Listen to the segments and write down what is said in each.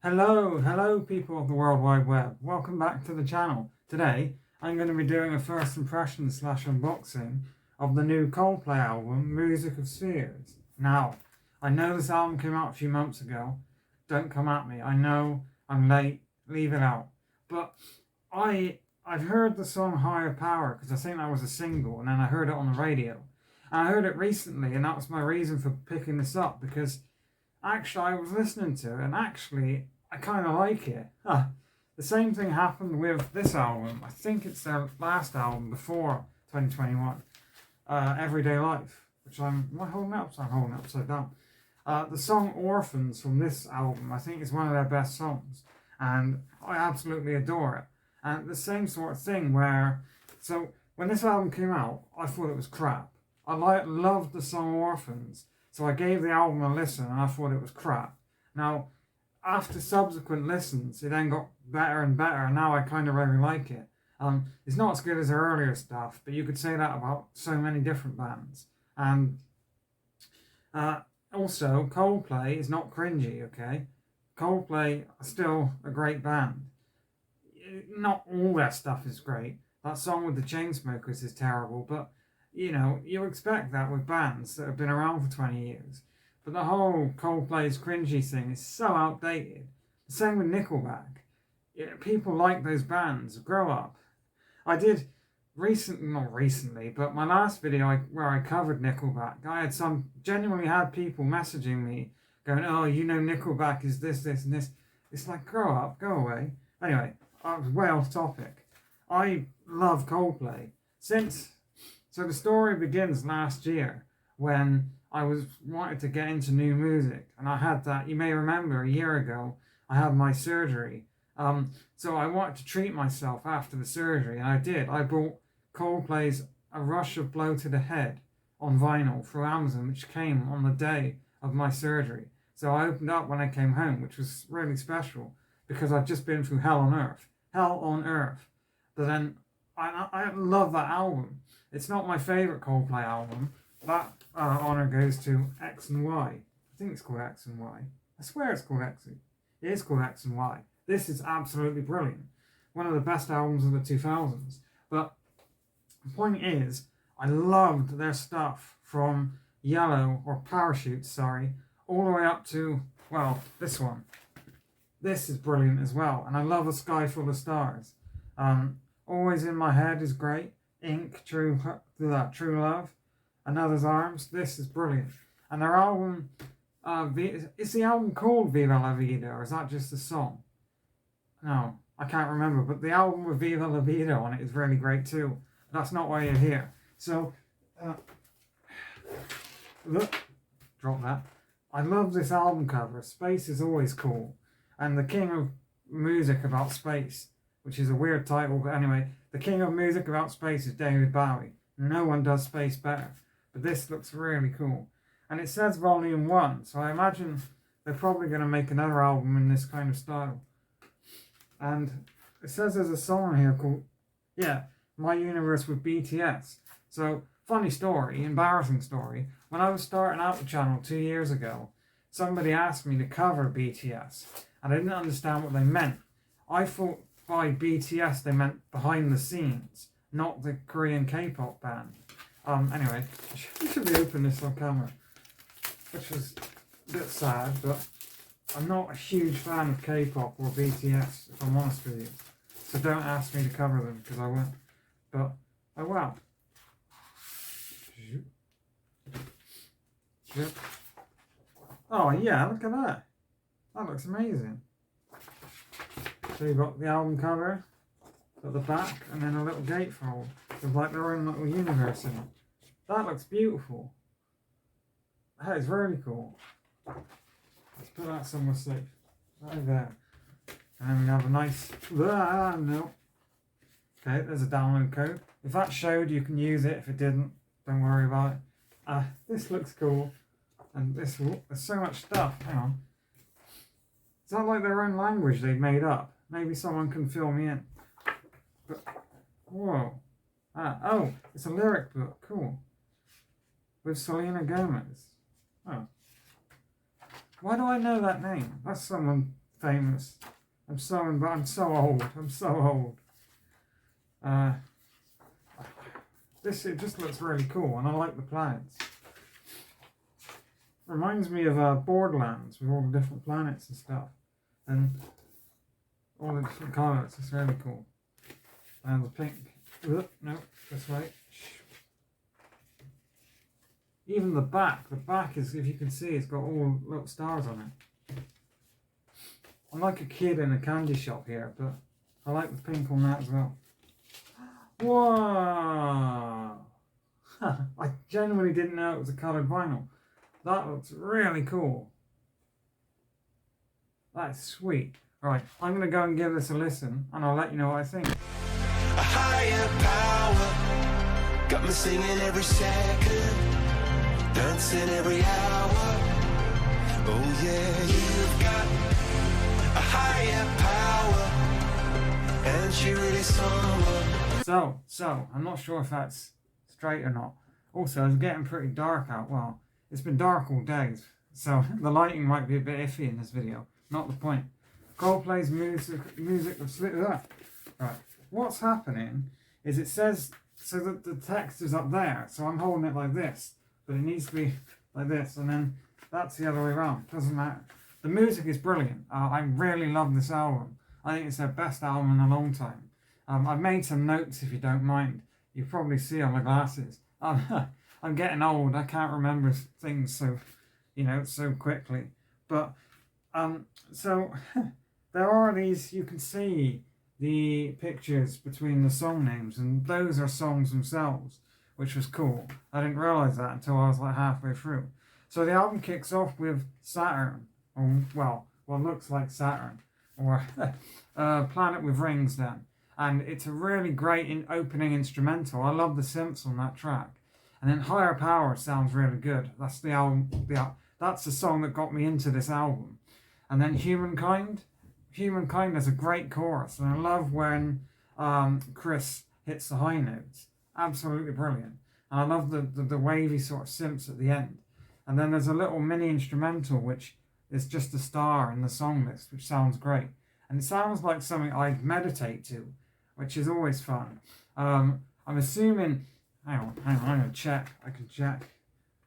Hello people of the World Wide Web. Welcome back to the channel. Today, I'm going to be doing a first impression / unboxing of the new Coldplay album, Music of Spheres. Now, I know this album came out a few months ago. Don't come at me. I know I'm late. Leave it out. But I've heard the song Higher Power because I think that was a single, and then I heard it on the radio. And I heard it recently, and that was my reason for picking this up, because actually I was listening to it, and actually I kind of like it. The same thing happened with this album. I think it's their last album before 2021, Everyday Life, which am I holding up? I'm holding it upside down. The song Orphans from this album, I think, is one of their best songs, and I absolutely adore it. And the same sort of thing where, so when this album came out, I thought it was crap. I loved the song Orphans, so I gave the album a listen and I thought it was crap. Now, after subsequent listens, it then got better and better, and now I kind of really like it. It's not as good as their earlier stuff, but you could say that about so many different bands. And also, Coldplay is not cringy, okay? Coldplay are still a great band. Not all their stuff is great. That song with the Chainsmokers is terrible, but you know, you expect that with bands that have been around for 20 years. But the whole Coldplay's cringy thing is so outdated. The same with Nickelback. People like those bands. Grow up. I did not recently, but my last video where I covered Nickelback, I had genuinely had people messaging me going, oh, you know Nickelback is this, this, and this. It's like, grow up, go away. Anyway, I was way off topic. I love Coldplay. So the story begins last year when I wanted to get into new music, and I had that, you may remember a year ago, I had my surgery. So I wanted to treat myself after the surgery, and I did. I bought Coldplay's A Rush of Blow to the Head on vinyl through Amazon, which came on the day of my surgery. So I opened up when I came home, which was really special, because I'd just been through hell on earth. But then I love that album. It's not my favourite Coldplay album. That honour goes to X and Y. I think it's called X and Y. I swear it's called X. It is called X and Y. This is absolutely brilliant. One of the best albums of the 2000s. But the point is, I loved their stuff from Yellow, or Parachutes, sorry, all the way up to, well, this one. This is brilliant as well. And I love A Sky Full of Stars. Always in My Head is great. Ink, True Love, Another's Arms. This is brilliant. And their album, is the album called Viva La Vida, or is that just a song? No, I can't remember. But the album with Viva La Vida on it is really great too. That's not why you're here. So, look, drop that. I love this album cover. Space is always cool. And the king of music about space, which is a weird title, but anyway, the king of music about space is David Bowie. No one does space better. But this looks really cool. And it says Volume 1, so I imagine they're probably going to make another album in this kind of style. And it says there's a song here called, My Universe with BTS. So, funny story, embarrassing story. When I was starting out the channel 2 years ago, somebody asked me to cover BTS. And I didn't understand what they meant. I thought by BTS they meant behind the scenes, not the Korean K-pop band. Anyway, I should be opening this on camera, which is a bit sad, but I'm not a huge fan of K-pop or BTS, if I'm honest with you. So don't ask me to cover them, because I won't. But, oh wow. Oh yeah, look at that. That looks amazing. So you've got the album cover at the back, and then a little gatefold with like their own little universe in it. That looks beautiful. That is really cool. Let's put that somewhere safe. Right there. And then we have a nice... no. Okay, there's a download code. If that showed, you can use it. If it didn't, don't worry about it. This looks cool. And there's so much stuff. Hang on. Is that like their own language they've made up? Maybe someone can fill me in. But, whoa. Oh, it's a lyric book. Cool. With Selena Gomez. Oh. Why do I know that name? That's someone famous. I'm so old. I'm so old. It just looks really cool, and I like the planets. Reminds me of Borderlands with all the different planets and stuff, and all the different colours. It's really cool. And the pink. No, this way. Even the back is, if you can see, it's got all little stars on it. I'm like a kid in a candy shop here, but I like the pink on that as well. Whoa! I genuinely didn't know it was a coloured vinyl. That looks really cool. That's sweet. Right, I'm going to go and give this a listen, and I'll let you know what I think. A higher power got me singing every second, dancing every hour. Oh yeah, you've got a higher power, and she really someone. So I'm not sure if that's straight or not. Also, it's getting pretty dark out. Well, it's been dark all day, so the lighting might be a bit iffy in this video. Not the point. Coldplay's music of Slither. Right. What's happening is it says, so that the text is up there, so I'm holding it like this, but it needs to be like this, and then that's the other way around. Doesn't matter. The music is brilliant. I really love this album. I think it's their best album in a long time. I've made some notes if you don't mind. You probably see on my glasses. I'm getting old. I can't remember things so quickly. But so there are these. You can see the pictures between the song names, and those are songs themselves, which was cool. I didn't realise that until I was like halfway through. So the album kicks off with Saturn, or well, what looks like Saturn, or Planet with Rings then. And it's a really great opening instrumental. I love the synths on that track. And then Higher Power sounds really good. That's the album. That's the song that got me into this album. And then Humankind. Humankind has a great chorus, and I love when Chris hits the high notes. Absolutely brilliant. And I love the wavy sort of synths at the end. And then there's a little mini instrumental which is just a star in the song list, which sounds great. And it sounds like something I'd meditate to, which is always fun. I'm assuming, hang on, I'm going to check, I can check.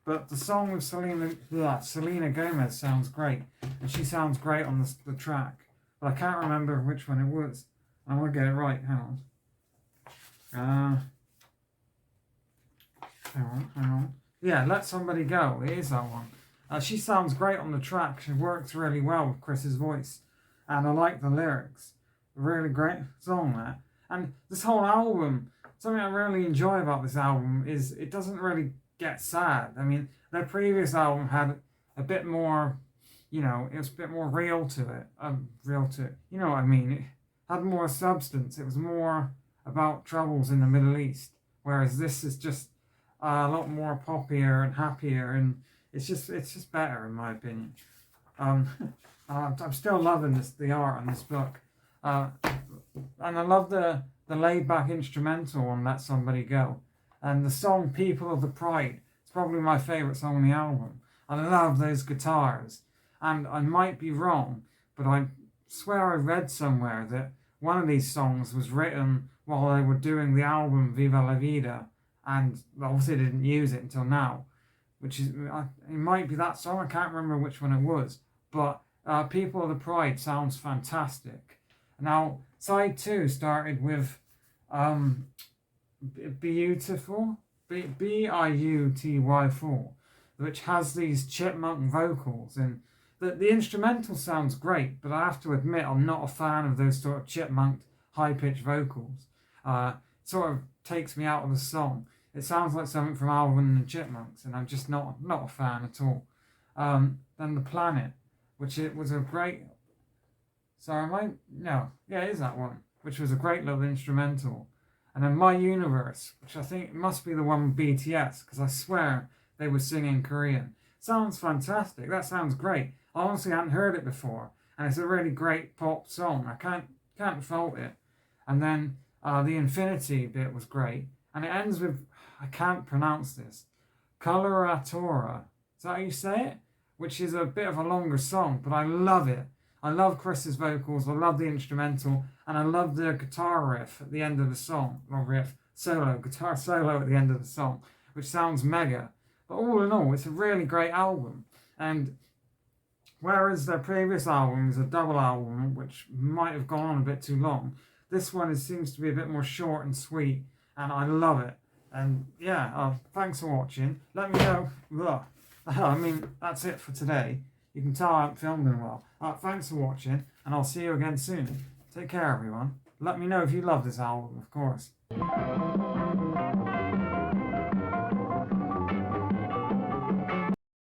But the song with Selena Gomez sounds great, and she sounds great on the track. But I can't remember which one it was. I want to get it right, hang on. Hang on. Yeah, Let Somebody Go, it is that one. She sounds great on the track, she works really well with Chris's voice. And I like the lyrics. Really great song, that. And this whole album, something I really enjoy about this album is it doesn't really get sad. I mean, their previous album had a bit more, it was a bit more real to it. You know what I mean? It had more substance. It was more about troubles in the Middle East. Whereas this is just a lot more poppier and happier, and it's just better in my opinion. I'm still loving the art on this book. And I love the laid back instrumental on Let Somebody Go. And the song People of the Pride, it's probably my favourite song on the album. I love those guitars. And I might be wrong, but I swear I read somewhere that one of these songs was written while they were doing the album Viva La Vida, and obviously they didn't use it until now. Which is, it might be that song, I can't remember which one it was. But People of the Pride sounds fantastic. Now, side 2 started with Beautiful, Biuty4, which has these chipmunk vocals, and the instrumental sounds great, but I have to admit I'm not a fan of those sort of chipmunk high-pitched vocals. It sort of takes me out of the song. It sounds like something from Alvin and the Chipmunks, and I'm just not a fan at all. Then The Planet, which it was a great... Sorry, it is that one, which was a great little instrumental. And then My Universe, which I think must be the one with BTS, because I swear they were singing Korean. Sounds fantastic, that sounds great. I honestly hadn't heard it before, and it's a really great pop song. I can't fault it. And then the Infinity bit was great, and it ends with, I can't pronounce this, Coloratura. Is that how you say it? Which is a bit of a longer song, but I love it. I love Chris's vocals, I love the instrumental, and I love the guitar riff at the end of the song. Not riff, solo, guitar solo at the end of the song, which sounds mega. But all in all, it's a really great album. And whereas their previous album is a double album, which might have gone on a bit too long, this one seems to be a bit more short and sweet, and I love it. And yeah, thanks for watching. Let me know. I mean, that's it for today. You can tell I haven't filmed in a while. Thanks for watching, and I'll see you again soon. Take care, everyone. Let me know if you love this album, of course.